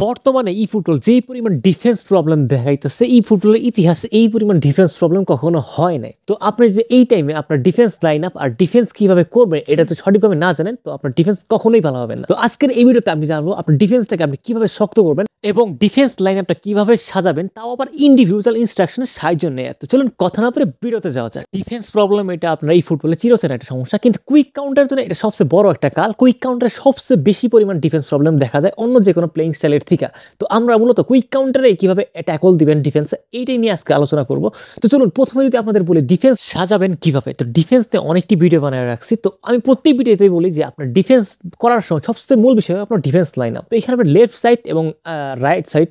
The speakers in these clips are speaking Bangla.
বর্তমানে ই ফুটবল যেই পরিমাণ ডিফেন্স প্রবলেম দেখাইতেছে, ই ফুটবলের ইতিহাসে এই পরিমাণ ডিফেন্স প্রবলেম কখনো হয় নাই। তো আপনি যে এই টাইমে আপনার ডিফেন্স লাইন আপ আর ডিফেন্স কিভাবে করবেন এটা তো সঠিকভাবে না জানেন, তো আপনার ডিফেন্স কখনোই ভালো হবে না। তো আজকের এই ভিডিওতে আমি জানবো আপনার ডিফেন্সটাকে আপনি কিভাবে শক্ত করবেন এবং ডিফেন্স লাইন আপটা কিভাবে সাজাবেন, তাও আবার ইন্ডিভিজুয়াল ইনস্ট্রাকশনের সাহায্য নেয়। তো চলুন কথা না বলে ভিডিওতে যাওয়া যায়। ডিফেন্স প্রবলেম এটা আপনার এই ফুটবলে চিরচেনা একটা সমস্যা, কিন্তু কুইক কাউন্টার জন্য এটা সবচেয়ে বড় একটা কাল। কুইক কাউন্টারে সবচেয়ে বেশি পরিমাণ ডিফেন্স প্রবলেম দেখা যায় অন্য যে কোনো প্লেইং স্টাইলের থেকে। তো আমরা মূলত কুইক কাউন্টারে কিভাবে ট্যাকল দিবেন ডিফেন্সে, এইটাই নিয়ে আজকে আলোচনা করব। তো চলুন প্রথমে যদি আপনাদের বলি ডিফেন্স সাজাবেন কিভাবে, তো ডিফেন্স নিয়ে অনেকটি ভিডিও বানায় রাখছি। তো আমি প্রত্যেক ভিডিওতেই বলি যে আপনার ডিফেন্স করার সময় সবচেয়ে মূল বিষয় আপনার ডিফেন্স লাইন আপ। তো এখানে লেফট সাইড এবং রাইট সাইড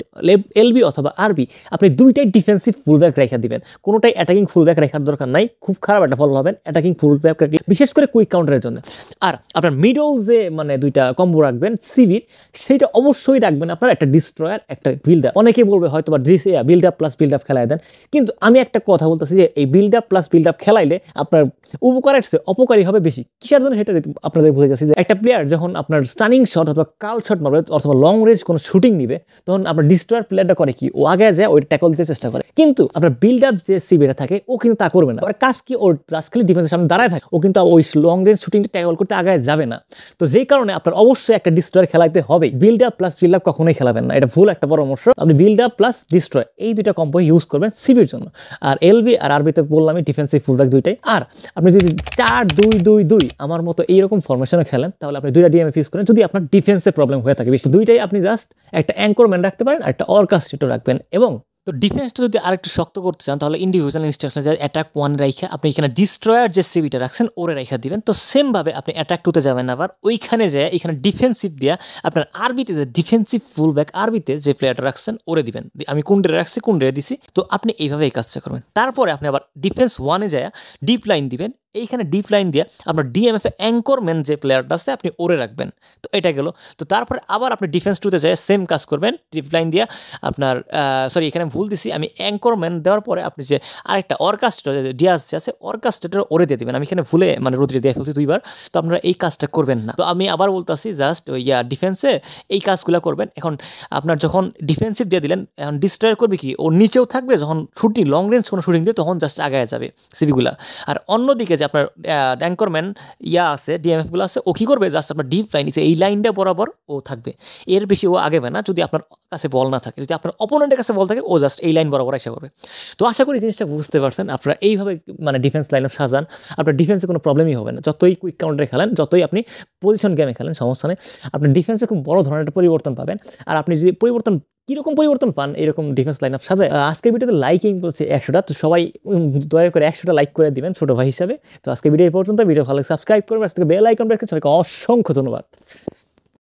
এলবি অথবা আরবি আপনি দুইটাই ডিফেন্সিভ ফুলব্যাক রেখা দিবেন, কোনোটাই অ্যাটাকিং ফুলব্যাক রেখার দরকার নাই। খুব খারাপ একটা ফল পাবেন অ্যাটাকিং ফুলব্যাক রাখলে, বিশেষ করে কুইক কাউন্টারের জন্য। আর আপনার মিডল যে দুইটা কম্বো রাখবেন সিভির, সেইটা অবশ্যই রাখবেন আপনার একটা ডিস্ট্রয়ার একটা বিল্ড আপ। অনেকে বলবে হয়তো বা build up plus build up খেলায় দেন, কিন্তু আমি একটা কথা বলতেছি যে এই build up plus build up খেলাইলে আপনার উপকারের চেয়ে অপকারী হবে বেশি। কিসের জন্য সেটা আপনাদের বুঝে যাচ্ছে যে একটা প্লেয়ার যখন আপনার স্টানিং শট অথবা কাল শট মারবে অথবা লং রেঞ্জ কোনো শুটিং নিবে, তখন আপনার ডিস্ট্রয়ার প্লেয়ারটা করে কি, ও আগে যায় ওই ট্যাকল দিতে চেষ্টা করে। কিন্তু আপনার বিল্ড আপ যে সিবিটা থাকে ও কিন্তু তা করবে না। ওর কাজ কি, ওর কাজ খালি ডিফেন্সের সামনে দাঁড়ায় থাকে, ও কিন্তু ওই লং রেঞ্জ শুটিংটা ট্যাকল করতে আগে যাবে না। তো যেই কারণে আপনার অবশ্যই একটা ডিস্ট্রয়ার খেলাইতে হবে। Build up plus build up কখনোই খেলাবেন না, এটা ভুল একটা পরামর্শ। আপনি বিল্ড আপ প্লাস ডিস্ট্রয় এই দুইটা কম্বো ইউজ করবেন সিবির জন্য। আর এলবি আর আরবিতে বললামই ডিফেন্সিভ ফুলব্যাক দুইটাই। আর আপনি যদি 4-2-2-2 আমার মতো এইরকম ফরমেশনে খেলেন, তাহলে আপনি দুইটা ডিএমএফ ইউজ করেন যদি আপনার ডিফেন্সে প্রবলেম হয়ে থাকে বেশি। দুইটাই আপনি জাস্ট একটা অ্যাঙ্করম্যান রাখতে পারেন আর একটা অর্কাস্ট্রেটর রাখবেন। এবং তো ডিফেন্সটা যদি আরেকটু শক্ত করতে চান, তাহলে ইন্ডিভিজুয়াল ইনস্ট্রাকশন যে অ্যাটাক 1 রাইখা আপনি এখানে ডিস্ট্রয়ার যে সিবিটা রাখছেন ওরে রাইখা দিবেন। তো সেমভাবে আপনি অ্যাটাক 2-তে যাবেন, আবার ওইখানে যায় এখানে ডিফেন্সিভ দিয়া আপনার আরবিতে যে ডিফেন্সিভ ফুলব্যাক আরবিতে যে প্লেয়ারটা রাখছেন ওরে দিবেন। আমি কুন্ডে রাখছি, কুন্ডে দিছি। তো আপনি এইভাবে এই কাজটা করবেন। তারপরে আপনি আবার ডিফেন্স 1-এ যায় ডিপ লাইন দিবেন। এইখানে ডিপ লাইন দিয়ে আপনার ডিএমএফ অ্যাঙ্করম্যান যে প্লেয়ারটা আছে আপনি ওরে রাখবেন। তো এটা গেল। তো তারপরে আবার আপনি ডিফেন্স 2-তে যায় সেম কাজ করবেন, ডিপ লাইন দিয়ে আপনার সরি এখানে ভুল দিছি, আমি অ্যাঙ্করম্যান দেওয়ার পরে আপনি যে আরেকটা অর্কাস্ট্রেটর ডিয়াস যে আছে অর্কাস্ট্রেটর ওরে দিয়ে দেবেন। আমি এখানে ভুলে রোদ্রে দিয়ে ফেলছি দুইবার। তো আপনারা এই কাজটা করবেন না। তো আমি আবার বলতেছি জাস্ট ডিফেন্সে এই কাজগুলো করবেন। এখন আপনার যখন ডিফেন্সিভ দিয়ে দিলেন, এখন ডিস্ট্রয়ার করবে কি, ও নিচেও থাকবে, যখন শুটিং লং রেঞ্জ কোনো শুটিং দিয়ে তখন জাস্ট আগায় যাবে সিবিগুলা। আর অন্যদিকে যে আপনার অ্যাঙ্করম্যান আছে ডিএমএফগুলো আছে, ও কী করবে, জাস্ট আপনার ডিপ লাইন নিচে এই লাইনটা বরাবর ও থাকবে, এর বেশি ও আগেবে না। যদি আপনার কাছে বল না থাকে, যদি আপনার অপোনেন্টের কাছে বল থাকে, ও জাস্ট এই লাইন বরাবর এসে করবে। তো আশা করি জিনিসটা বুঝতে পারছেন। আপনারা এইভাবে ডিফেন্স লাইন আপ সাজান, আপনার ডিফেন্সে কোনো প্রবলেমই হবে না। যতই কুইক কাউন্টারে খেলেন, যতই আপনি পজিশন গেমে খেলেন, সমস্যা নেই, আপনার ডিফেন্সে খুব বড় ধরনের একটা পরিবর্তন পাবেন। আর আপনি যদি পরিবর্তন কীরকম পরিবর্তন পান এরকম ডিফেন্স লাইন আপ সাজায়। আজকের ভিডিওতে লাইকিং বলছে 100টা, তো সবাই দয়া করে 100টা লাইক করে দিবেন ছোটো ভাই হিসাবে। তো আজকে ভিডিও এই পর্যন্ত। ভিডিও ভালো সাবস্ক্রাইব করবেন, আজকে বেল আইকন রেখে সবাইকে অসংখ্য ধন্যবাদ।